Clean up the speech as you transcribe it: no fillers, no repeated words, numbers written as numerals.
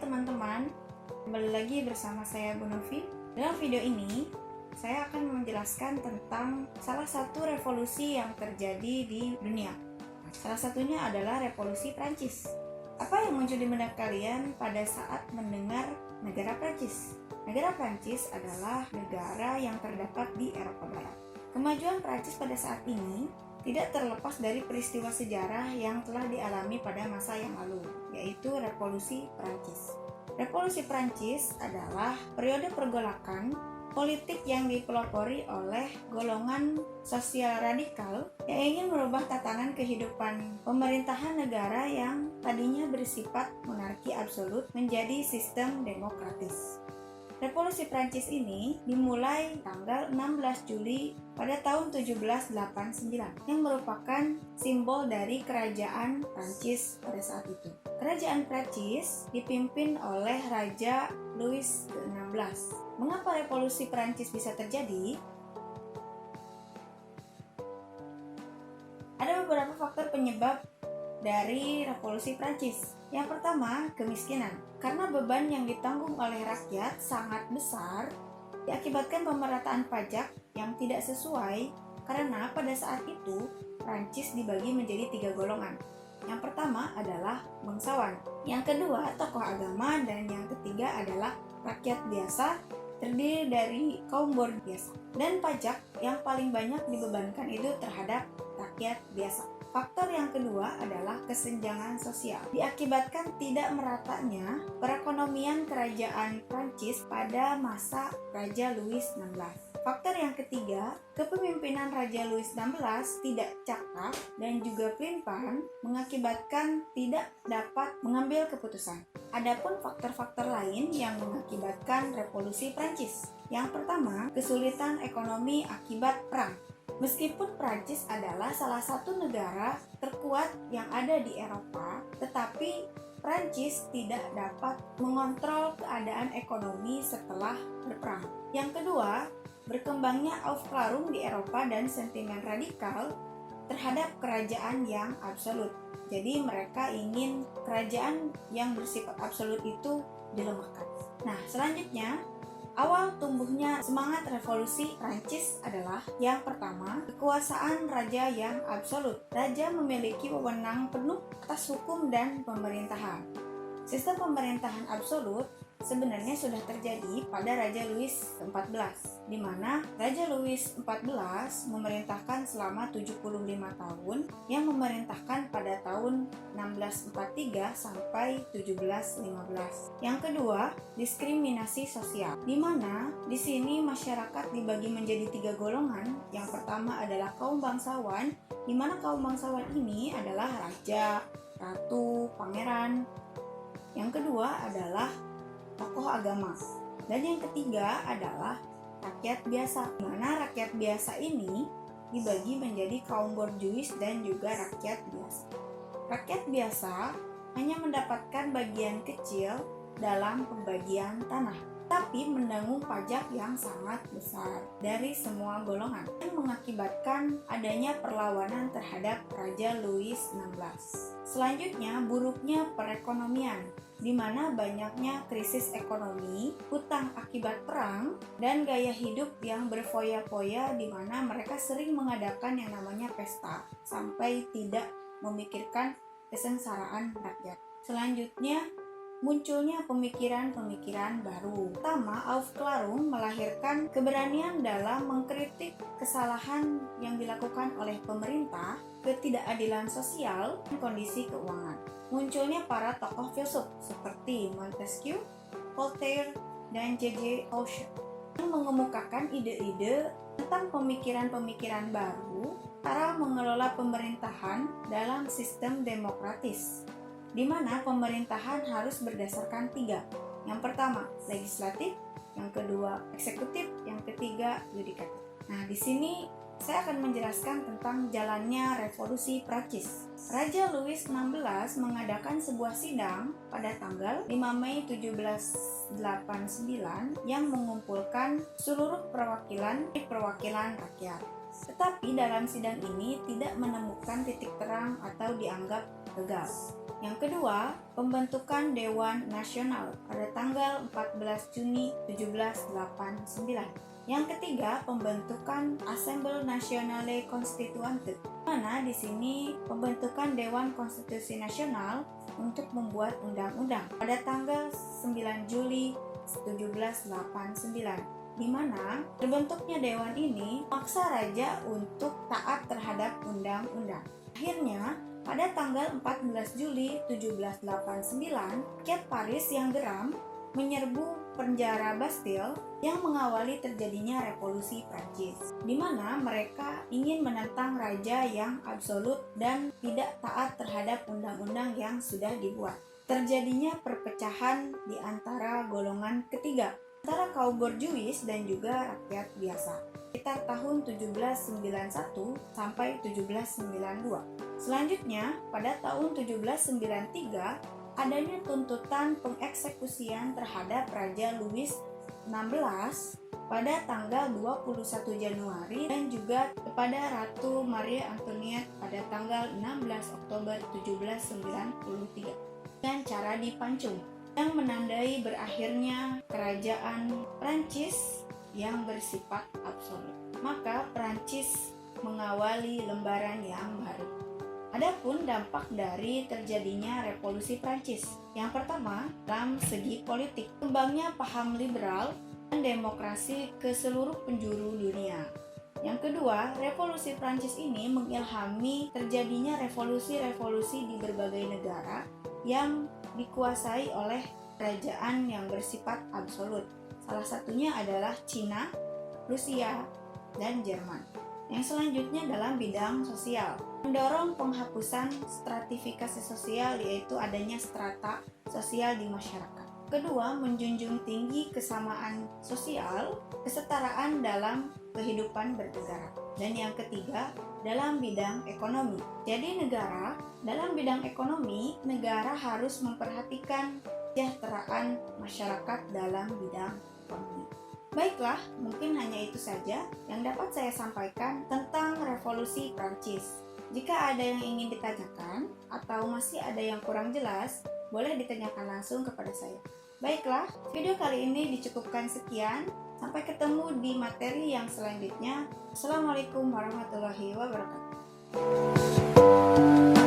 teman-teman, kembali lagi bersama saya Bu Novi. Dalam video ini, saya akan menjelaskan tentang salah satu revolusi yang terjadi di dunia. Salah satunya adalah revolusi Prancis. Apa yang muncul di benak kalian pada saat mendengar negara Prancis? Negara Prancis adalah negara yang terdapat di Eropa Barat. Kemajuan Prancis pada saat ini tidak terlepas dari peristiwa sejarah yang telah dialami pada masa yang lalu, yaitu Revolusi Prancis. Revolusi Prancis adalah periode pergolakan politik yang dipelopori oleh golongan sosial radikal yang ingin merubah tatanan kehidupan pemerintahan negara yang tadinya bersifat monarki absolut menjadi sistem demokratis. Revolusi Prancis ini dimulai tanggal 16 Juli pada tahun 1789 yang merupakan simbol dari kerajaan Prancis pada saat itu. Kerajaan Prancis dipimpin oleh Raja Louis XVI. Mengapa revolusi Prancis bisa terjadi? Ada beberapa faktor penyebab dari revolusi Prancis. Yang pertama, kemiskinan. Karena beban yang ditanggung oleh rakyat sangat besar, diakibatkan pemerataan pajak yang tidak sesuai, karena pada saat itu Prancis dibagi menjadi 3 golongan. Yang pertama adalah bangsawan, yang kedua tokoh agama, dan yang ketiga adalah rakyat biasa, terdiri dari kaum bourgeois biasa. Dan pajak yang paling banyak dibebankan itu terhadap rakyat biasa. Faktor yang kedua adalah kesenjangan sosial. Diakibatkan tidak meratanya perekonomian kerajaan Prancis pada masa Raja Louis XVI. Faktor yang ketiga, kepemimpinan Raja Louis XVI tidak cakap dan juga pelin-pelan mengakibatkan tidak dapat mengambil keputusan. Adapun faktor-faktor lain yang mengakibatkan revolusi Prancis. Yang pertama, kesulitan ekonomi akibat perang. Meskipun Prancis adalah salah satu negara terkuat yang ada di Eropa, tetapi Prancis tidak dapat mengontrol keadaan ekonomi setelah berperang. Yang kedua, berkembangnya Aufklärung di Eropa dan sentimen radikal terhadap kerajaan yang absolut. Jadi mereka ingin kerajaan yang bersifat absolut itu dilemahkan. Nah, selanjutnya, awal tumbuhnya semangat revolusi Prancis adalah yang pertama, kekuasaan raja yang absolut. Raja memiliki wewenang penuh atas hukum dan pemerintahan. Sistem pemerintahan absolut sebenarnya sudah terjadi pada Raja Louis XIV, di mana Raja Louis XIV memerintahkan selama 75 tahun, yang memerintahkan pada tahun 1643 sampai 1715. Yang kedua, diskriminasi sosial, di mana di sini masyarakat dibagi menjadi 3 golongan. Yang pertama adalah kaum bangsawan, di mana kaum bangsawan ini adalah raja, ratu, pangeran. Yang kedua adalah tokoh agama, dan yang ketiga adalah rakyat biasa, di mana rakyat biasa ini dibagi menjadi kaum bourgeois dan juga rakyat biasa. Rakyat biasa hanya mendapatkan bagian kecil dalam pembagian tanah, tapi menanggung pajak yang sangat besar dari semua golongan, yang mengakibatkan adanya perlawanan terhadap Raja Louis XVI. Selanjutnya, buruknya perekonomian, di mana banyaknya krisis ekonomi, hutang akibat perang, dan gaya hidup yang berfoya-foya, di mana mereka sering mengadakan yang namanya pesta sampai tidak memikirkan kesengsaraan rakyat. Selanjutnya, munculnya pemikiran-pemikiran baru. Pertama, Aufklärung melahirkan keberanian dalam mengkritik kesalahan yang dilakukan oleh pemerintah, ketidakadilan sosial, dan kondisi keuangan. Munculnya para tokoh filsuf seperti Montesquieu, Voltaire, dan J.J. Rousseau yang mengemukakan ide-ide tentang pemikiran-pemikiran baru cara mengelola pemerintahan dalam sistem demokratis, di mana pemerintahan harus berdasarkan 3. Yang pertama, legislatif, yang kedua, eksekutif, yang ketiga, yudikatif. Nah, di sini saya akan menjelaskan tentang jalannya revolusi Prancis. Raja Louis XVI mengadakan sebuah sidang pada tanggal 5 Mei 1789 yang mengumpulkan seluruh perwakilan rakyat. Tetapi dalam sidang ini tidak menemukan titik terang atau dianggap gagal. Yang kedua, pembentukan Dewan Nasional pada tanggal 14 Juni 1789. Yang ketiga, pembentukan Assemblée Nationale Constituante, mana di sini pembentukan Dewan Konstitusi Nasional untuk membuat undang-undang pada tanggal 9 Juli 1789, di mana terbentuknya dewan ini memaksa raja untuk taat terhadap undang-undang. Akhirnya, pada tanggal 14 Juli 1789, rakyat Paris yang geram menyerbu penjara Bastille yang mengawali terjadinya revolusi Prancis, di mana mereka ingin menentang raja yang absolut dan tidak taat terhadap undang-undang yang sudah dibuat. Terjadinya perpecahan di antara golongan ketiga, antara kaum borjuis dan juga rakyat biasa, sekitar tahun 1791 sampai 1792. Selanjutnya, pada tahun 1793, adanya tuntutan pengeksekusian terhadap Raja Louis XVI pada tanggal 21 Januari dan juga kepada Ratu Maria Antoinette pada tanggal 16 Oktober 1793 dengan cara dipancung, yang menandai berakhirnya kerajaan Prancis yang bersifat absolut. Maka Prancis mengawali lembaran yang baru. Adapun dampak dari terjadinya revolusi Prancis. Yang pertama, dalam segi politik, kembangnya paham liberal dan demokrasi ke seluruh penjuru dunia. Yang kedua, revolusi Prancis ini mengilhami terjadinya revolusi-revolusi di berbagai negara yang dikuasai oleh kerajaan yang bersifat absolut. Salah satunya adalah Cina, Rusia, dan Jerman. Yang selanjutnya dalam bidang sosial, mendorong penghapusan stratifikasi sosial, yaitu adanya strata sosial di masyarakat. Kedua, menjunjung tinggi kesamaan sosial, kesetaraan dalam kehidupan bernegara. Dan yang ketiga, dalam bidang ekonomi. Jadi dalam bidang ekonomi, negara harus memperhatikan kesejahteraan masyarakat dalam bidang ekonomi. Baiklah, mungkin hanya itu saja yang dapat saya sampaikan tentang revolusi Prancis. Jika ada yang ingin ditanyakan atau masih ada yang kurang jelas, boleh ditanyakan langsung kepada saya. Baiklah, video kali ini dicukupkan sekian. Sampai ketemu di materi yang selanjutnya. Assalamualaikum warahmatullahi wabarakatuh.